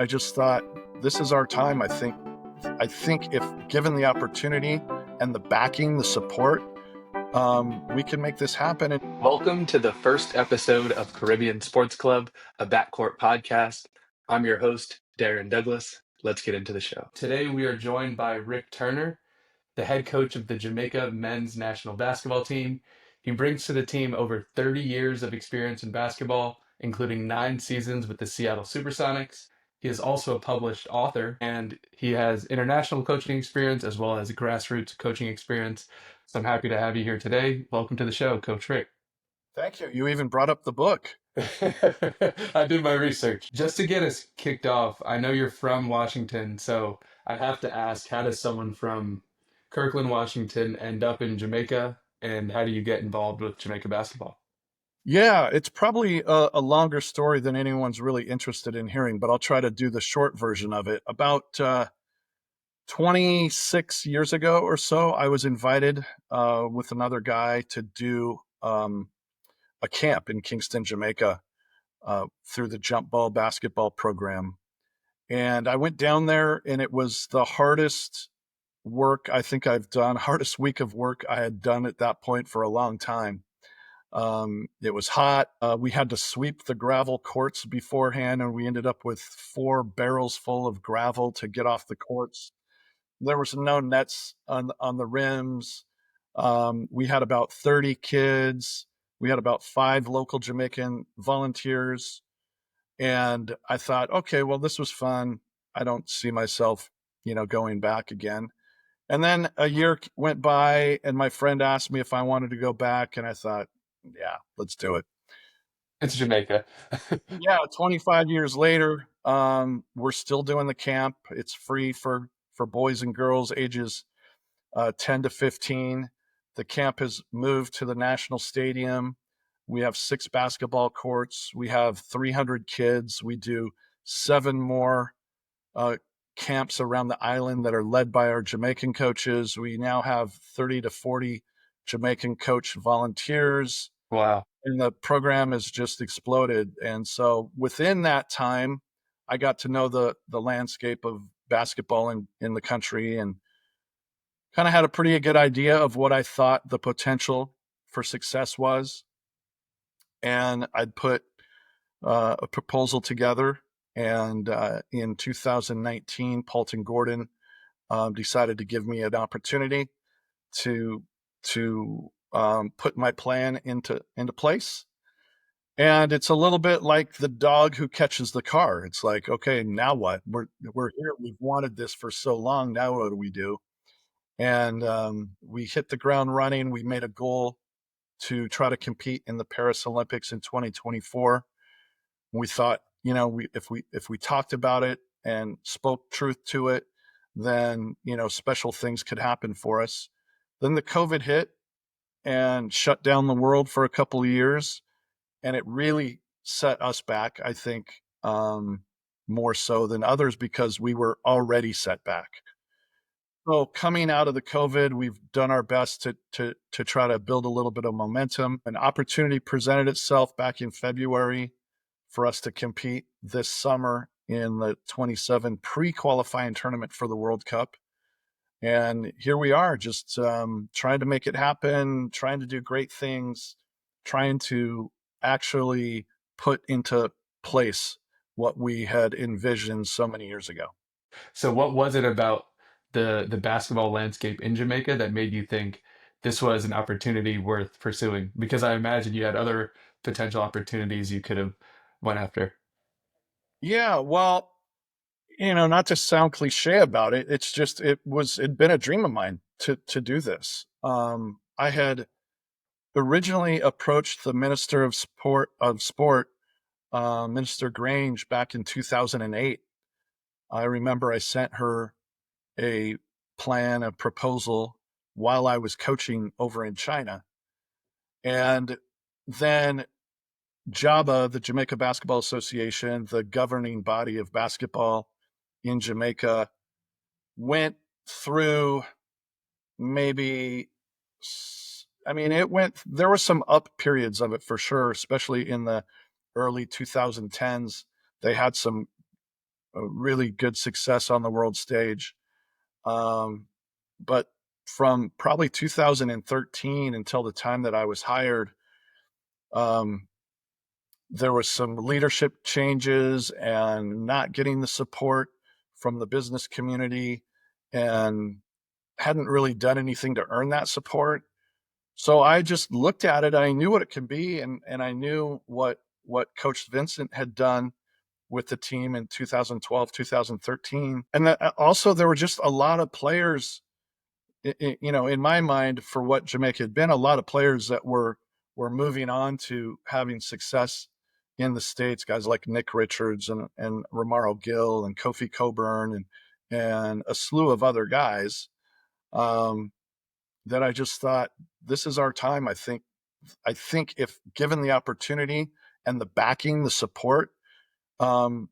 I just thought this is our time. I think if given the opportunity and the backing, the support, we can make this happen. And Welcome to the first episode of Caribbean Sports Club, a backcourt podcast. I'm your host, Darren Douglas. Let's get into the show. Today, we are joined by Rick Turner, the head coach of the Jamaica men's national basketball team. He brings to the team over 30 years of experience in basketball, including 9 seasons with the Seattle Supersonics. He is also a published author, and he has international coaching experience as well as grassroots coaching experience. So I'm happy to have you here today. Welcome to the show, Coach Rick. thank you. You even brought up the book. I did my research. Just to get us kicked off, I know you're from Washington, so I have to ask, how does someone from Kirkland, Washington end up in Jamaica, and how do you get involved with Jamaica basketball? Yeah, it's probably a longer story than anyone's really interested in hearing, but I'll try to do the short version of it. About 26 years ago or so, I was invited with another guy to do a camp in Kingston, Jamaica, through the jump ball basketball program. And I went down there, and it was the hardest work I think I've done, hardest week of work I had done at that point for a long time. It was hot. We had to sweep the gravel courts beforehand, and we ended up with 4 barrels full of gravel to get off the courts. There was no nets on the rims. We had about 30 kids. We had about 5 local Jamaican volunteers. And I thought, okay, well, this was fun. I don't see myself, going back again. And then a year went by, and my friend asked me if I wanted to go back. And I thought, yeah, let's do it. It's Jamaica. Yeah, 25 years later, we're still doing the camp. It's free for boys and girls ages 10 to 15. The camp has moved to the National Stadium. We have 6 basketball courts. We have 300 kids. We do 7 more uh, camps around the island that are led by our Jamaican coaches. We now have 30 to 40 Jamaican coach volunteers, Wow. and the program has just exploded. And so within that time, I got to know the landscape of basketball in the country, and kind of had a pretty good idea of what I thought the potential for success was. And I'd put a proposal together. And in 2019, Paulton Gordon decided to give me an opportunity to put my plan into place. And it's a little bit like the dog who catches the car. It's like, okay, now what? We're here. We've wanted this for so long. Now what do we do? And we hit the ground running. We made a goal to try to compete in the Paris Olympics in 2024. We thought, if we talked about it and spoke truth to it, then special things could happen for us. Then the COVID hit and shut down the world for a couple of years, and it really set us back, I think, more so than others because we were already set back. So coming out of the COVID, we've done our best to try to build a little bit of momentum. An opportunity presented itself back in February for us to compete this summer in the 27 pre-qualifying tournament for the World Cup. And here we are, just trying to make it happen, trying to do great things, trying to actually put into place what we had envisioned so many years ago. So what was it about the basketball landscape in Jamaica that made you think this was an opportunity worth pursuing? Because I imagine you had other potential opportunities you could have went after. Yeah, well, not to sound cliche about it, it's just it'd been a dream of mine to do this. I had originally approached the Minister of Sport, Minister Grange, back in 2008. I remember I sent her a plan, a proposal, while I was coaching over in China. And then JABA, the Jamaica Basketball Association, the governing body of basketball in Jamaica, went through maybe, there were some up periods of it for sure, especially in the early 2010s. They had some a really good success on the world stage. But from probably 2013 until the time that I was hired, um, there was some leadership changes and not getting the support from the business community, and hadn't really done anything to earn that support. So I just looked at it. I knew what it could be, and I knew what Coach Vincent had done with the team in 2012, 2013, and that also there were just a lot of players, in my mind, for what Jamaica had been, a lot of players that were moving on to having success in the States, guys like Nick Richards and Romaro Gill and Kofi Coburn and a slew of other guys, um, that I just thought, this is our time. I think if given the opportunity and the backing, the support,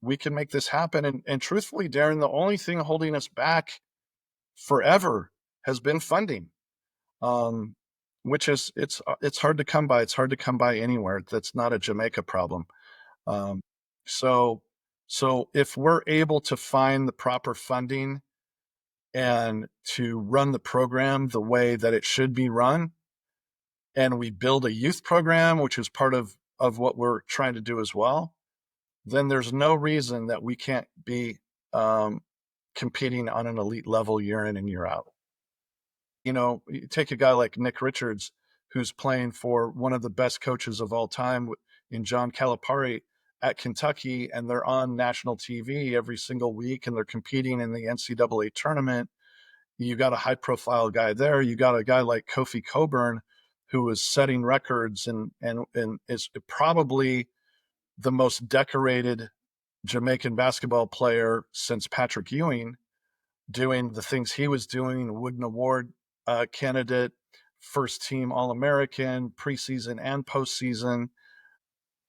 we can make this happen. And truthfully, Darren, the only thing holding us back forever has been funding, um, which is it's hard to come by. It's hard to come by anywhere. That's not a Jamaica problem. Um, so so if we're able to find the proper funding and to run the program the way that it should be run, and we build a youth program, which is part of what we're trying to do as well, then there's no reason that we can't be um, competing on an elite level year in and year out. You take a guy like Nick Richards, who's playing for one of the best coaches of all time in John Calipari at Kentucky, and they're on national TV every single week, and they're competing in the NCAA tournament. You got a high profile guy there. You got a guy like Kofi Coburn, who is setting records and is probably the most decorated Jamaican basketball player since Patrick Ewing, doing the things he was doing, Wooden Award candidate, first team All American, preseason and postseason.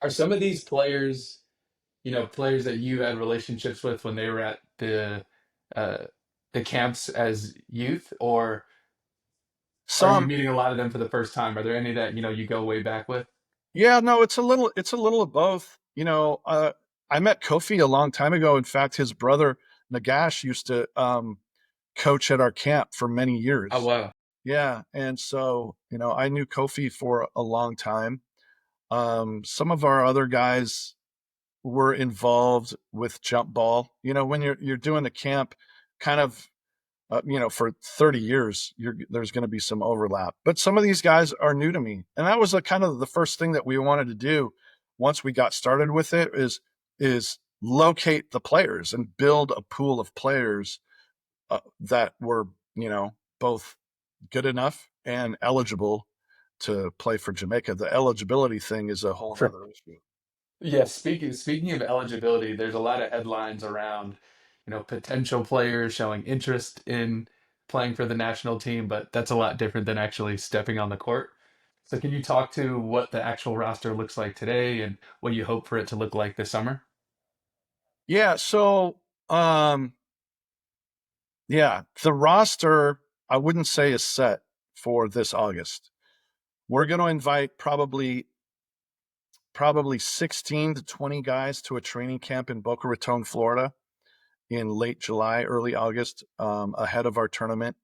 Are some of these players, players that you had relationships with when they were at uh, the camps as youth, or are you Some, meeting a lot of them for the first time? Are there any that you go way back with? yeah, no, it's a little of both. I met Kofi a long time ago. In fact, his brother Nagash used to coach at our camp for many Oh years. wow. Yeah, and so I knew Kofi for a long time. Some of our other guys were involved with jump ball. When you're doing the camp, kind of, for 30 years, there's going to be some overlap. But some of these guys are new to me, and that was kind of the first thing that we wanted to do once we got started with it is locate the players and build a pool of players that were both good enough and eligible to play for Jamaica. The eligibility thing is a whole For other issue. Yeah, speaking of eligibility, there's a lot of headlines around, potential players showing interest in playing for the national team, but that's a lot different than actually stepping on the court. So can you talk to what the actual roster looks like today and what you hope for it to look like this summer? Yeah, so um yeah, the roster, I wouldn't say is set for this August. We're going to invite probably 16 to 20 guys to a training camp in Boca Raton, Florida in late July, early August, ahead of our tournament,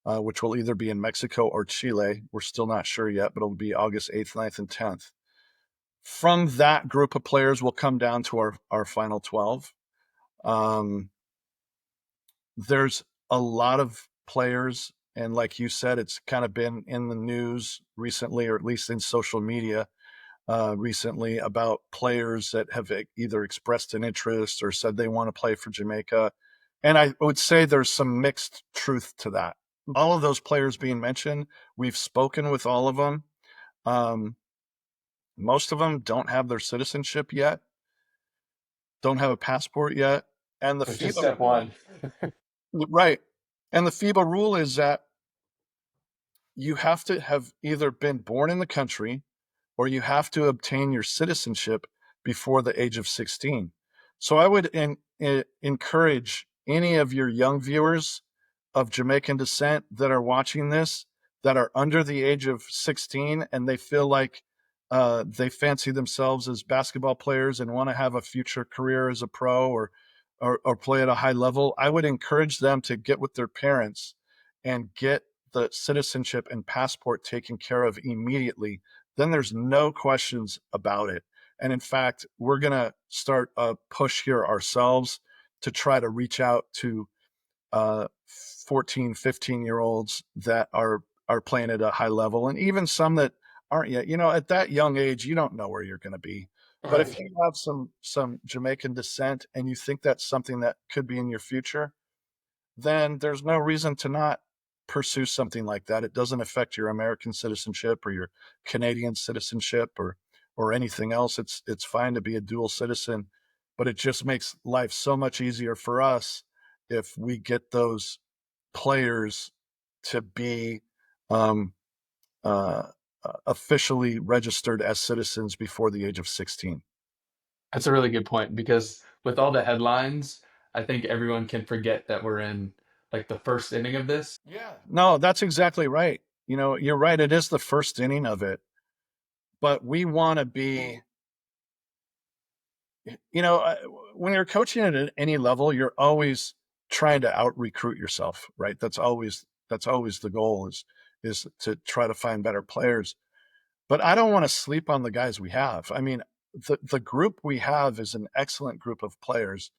which will either be in Mexico or Chile. We're still not sure yet, but it'll be August 8th, 9th, and 10th. From that group of players, we'll come down to our final 12. Um, there's a lot of players, and like you said, it's kind of been in the news recently, or at least in social media recently, about players that have either expressed an interest or said they want to play for Jamaica. And I would say there's some mixed truth to that. All of those players being mentioned, we've spoken with all of them. Um, Most of them don't have their citizenship yet, don't have a passport yet. And the Which is FIBA step one. Right. And the FIBA rule is that you have to have either been born in the country or you have to obtain your citizenship before the age of 16. So I would encourage any of your young viewers of Jamaican descent that are watching this, that are under the age of 16, and they feel like they fancy themselves as basketball players and want to have a future career as a pro, or play at a high level, I would encourage them to get with their parents and get the citizenship and passport taken care of immediately. Then there's no questions about it. And in fact, we're going to start a push here ourselves to try to reach out to 14, 15-year-olds that are playing at a high level, and even some that aren't yet. At that young age, you don't know where you're going to be. But if Right. you have some Jamaican descent and you think that's something that could be in your future, then there's no reason to not pursue something like that. It doesn't affect your American citizenship or your Canadian citizenship or anything else. It's fine to be a dual citizen, but it just makes life so much easier for us if we get those players to be um, uh, officially registered as citizens before the age of 16. That's a really good point because with all the headlines, I think everyone can forget that we're in like the first inning of this. Yeah. No, that's exactly right. You're right. It is the first inning of it, but we want to be, you know, uh, when you're coaching at any level, you're always trying to out recruit yourself, right? That's always the goal is to try to find better players. But I don't want to sleep on the guys we have. I mean, the group we have is an excellent group of players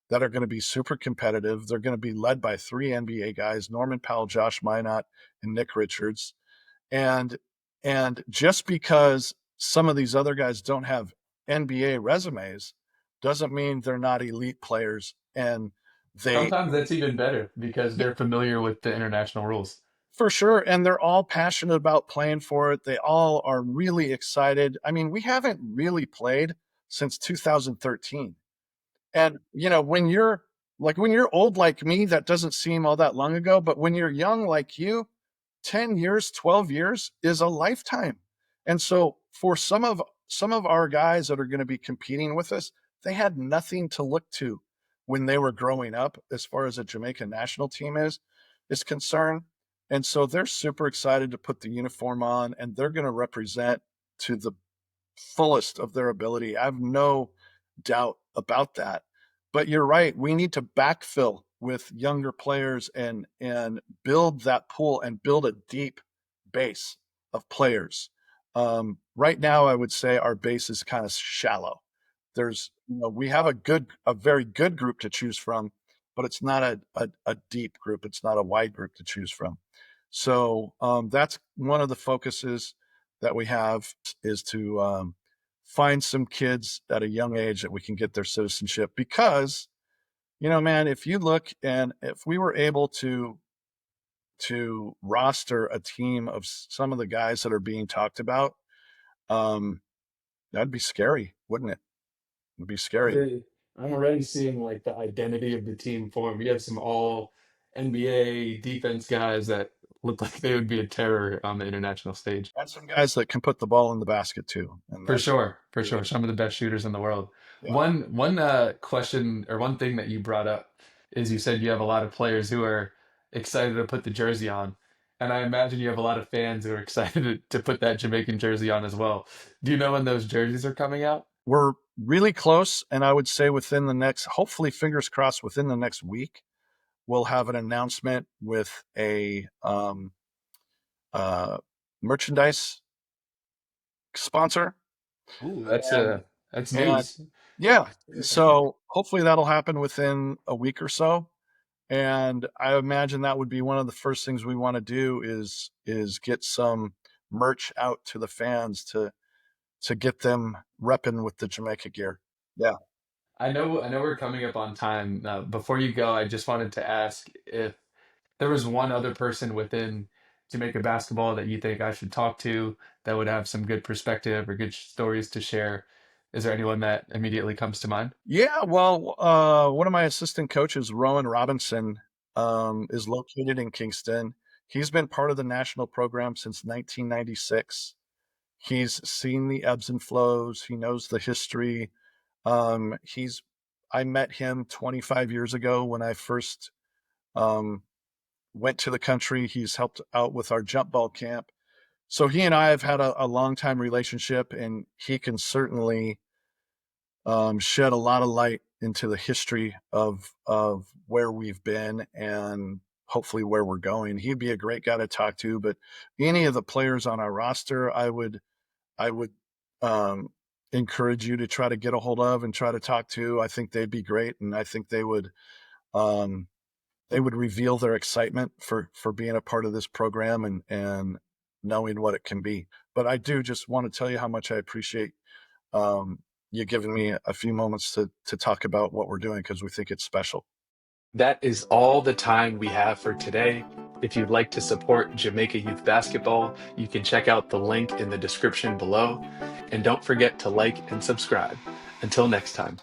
that are going to be super competitive. They're going to be led by three NBA guys: Norman Powell, Josh Minot, and Nick Richards. And and just because some of these other guys don't have NBA resumes doesn't mean they're not elite players. And they, Sometimes that's even better because they're familiar with the international rules. for sure, and they're all passionate about playing for it. They all are really excited. I mean, we haven't really played since 2013. And when you're old like me, that doesn't seem all that long ago, but when you're young like you, 10 years, 12 years is a lifetime. And so for some of our guys that are going to be competing with us, they had nothing to look to when they were growing up as far as a Jamaican national team is concerned. And so they're super excited to put the uniform on, and they're going to represent to the fullest of their ability. I have no doubt about that. But you're right. We need to backfill with younger players and build that pool and build a deep base of players. Right now, I would say our base is kind of shallow. We have a very good group to choose from, but it's not a deep group. It's not a wide group to choose from. So that's one of the focuses that we have is to find some kids at a young age that we can get their citizenship. Because man, if you look, and if we were able to roster a team of some of the guys that are being talked about, um, that'd be scary, wouldn't it? It'd be scary. I'm already seeing like the identity of the team form. We have some all NBA defense guys that look like they would be a terror on the international stage. And some guys that can put the ball in the basket too, and For that's sure, for sure. really, Some of the best shooters in the world. yeah. One question or one thing that you brought up is you said you have a lot of players who are excited to put the jersey on. And I imagine you have a lot of fans who are excited to put that Jamaican jersey on as well. Do you know when those jerseys are coming out? We're really close, and I would say within the next, hopefully, fingers crossed, within the next week, we'll have an announcement with a uh, merchandise sponsor. Ooh, And that's and news. yeah, so hopefully that'll happen within a week or so. And I imagine that would be one of the first things we want to do is get some merch out to the fans to get them repping with the Jamaica gear. Yeah. I know we're coming up on time. Before you go, I just wanted to ask if there was one other person within Jamaica basketball that you think I should talk to that would have some good perspective or good stories to share. Is there anyone that immediately comes to mind? Yeah, well, one of my assistant coaches, Rowan Robinson, is located in Kingston. He's been part of the national program since 1996. He's seen the ebbs and flows. He knows the history. He's I met him 25 years ago when I first um, went to the country. He's helped out with our jump ball camp. So he and I have had a long time relationship, and he can certainly shed a lot of light into the history of where we've been and hopefully where we're going. He'd be a great guy to talk to. But any of the players on our roster, I would encourage you to try to get a hold of and try to talk to. I think they'd be great, and I think um, they would reveal their excitement for being a part of this program and knowing what it can be. But I do just want to tell you how much I appreciate you giving me a few moments to talk about what we're doing, because we think it's special. That is all the time we have for today. If you'd like to support Jamaica Youth Basketball, you can check out the link in the description below. And don't forget to like and subscribe. Until next time.